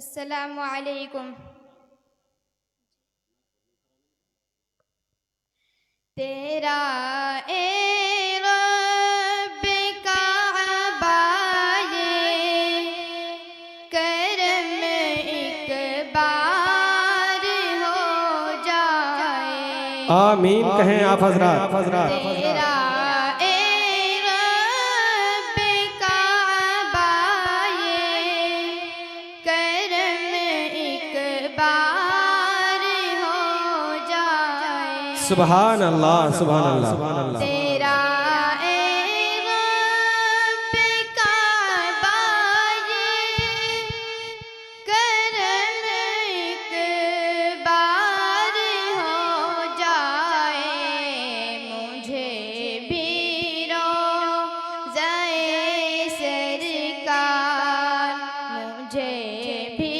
अस्सलामु अलैकुम। तेरा ए रब काबा ये करम एक बार हो जाए। आमीन कहें आप हजरात। तेरा सुभान अल्लाह सुभान अल्लाह। तेरा रब काबा ये करम एक बार हो जाए। मुझे भी रोज़ाए सरकार, मुझे भी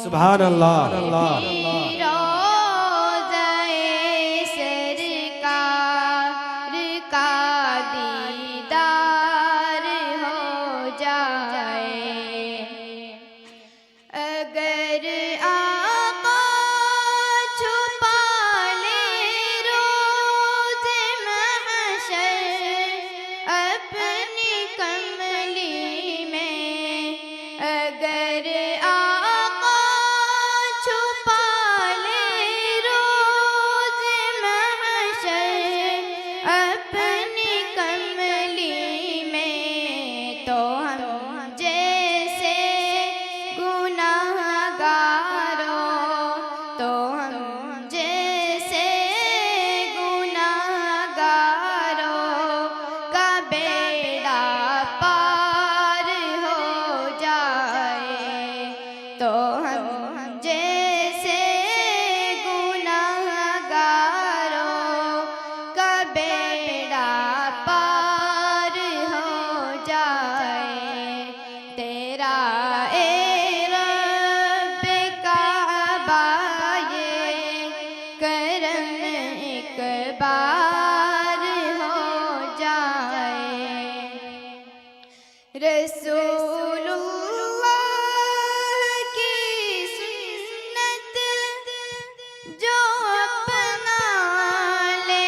सुभान अल्लाह। रोज़ाए सरकार का दीदार हो जाए। अगर आका छुपा ले रोज़ महशर अपनी कमली में, अगर रसूलुल्लाह की सुन्नत जो अपना ले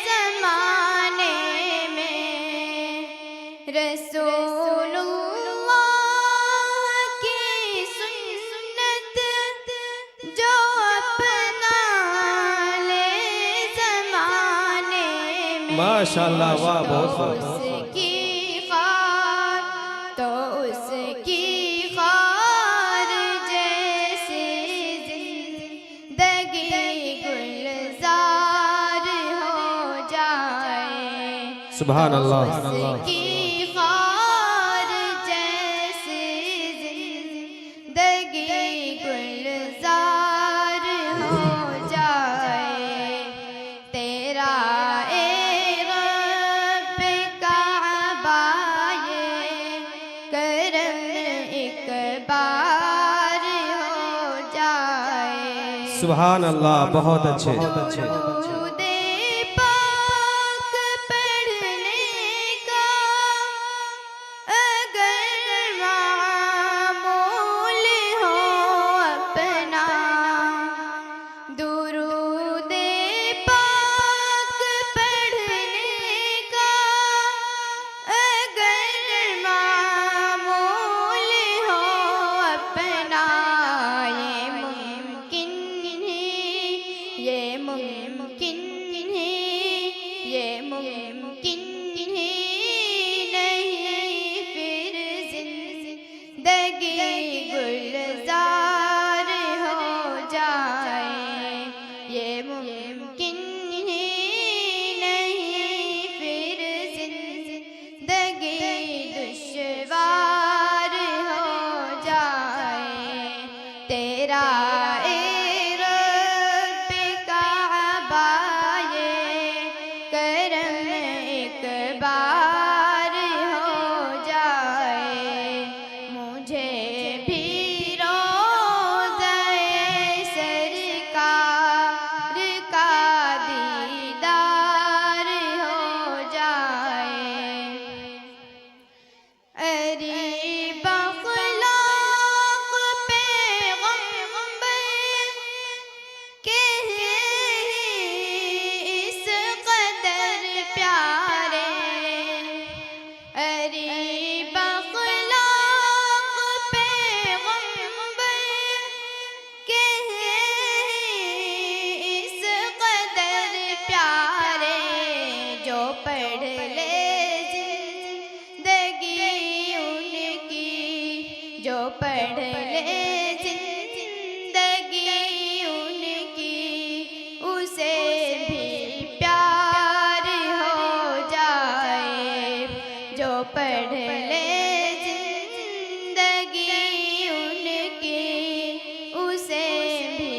ज़माने में, रसूलुल्लाह की सुन्नत जो अपना ले ज़माने में। माशाअल्लाह, वाह, बहुत सुभान अल्लाह। की खार जैसे जिंदगी गुलजार हो जाए। तेरा ए रब काबा ये करम एक बार हो जाए। सुभान अल्लाह, बहुत अच्छे। जो पढ़ ले जिंदगी उनकी उसे भी प्यार हो जाए। जो पढ़ ले जिंदगी उनकी उसे भी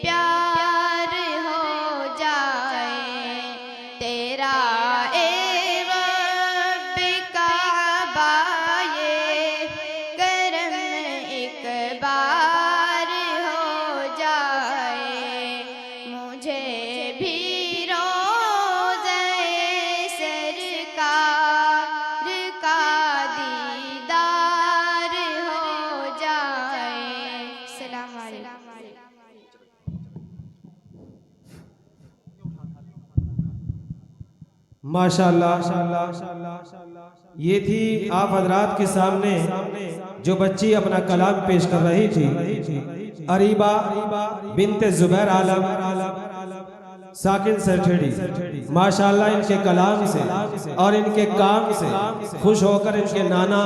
प्यार हो जाए। तेरा ए रब काबा ये करम एक बार हो जाए। मुझे भी रोज़े सरकार का दीदार हो जाए। सलाम अलैकुम। माशाअल्लाह, ये थी आप हजरात के सामने जो बच्ची अपना कलाम पेश कर रही थी, अरीबा बिनते जुबैर आलम साकिन सरठेड़ी। माशाअल्लाह, इनके कलाम से और इनके काम से खुश होकर इनके नाना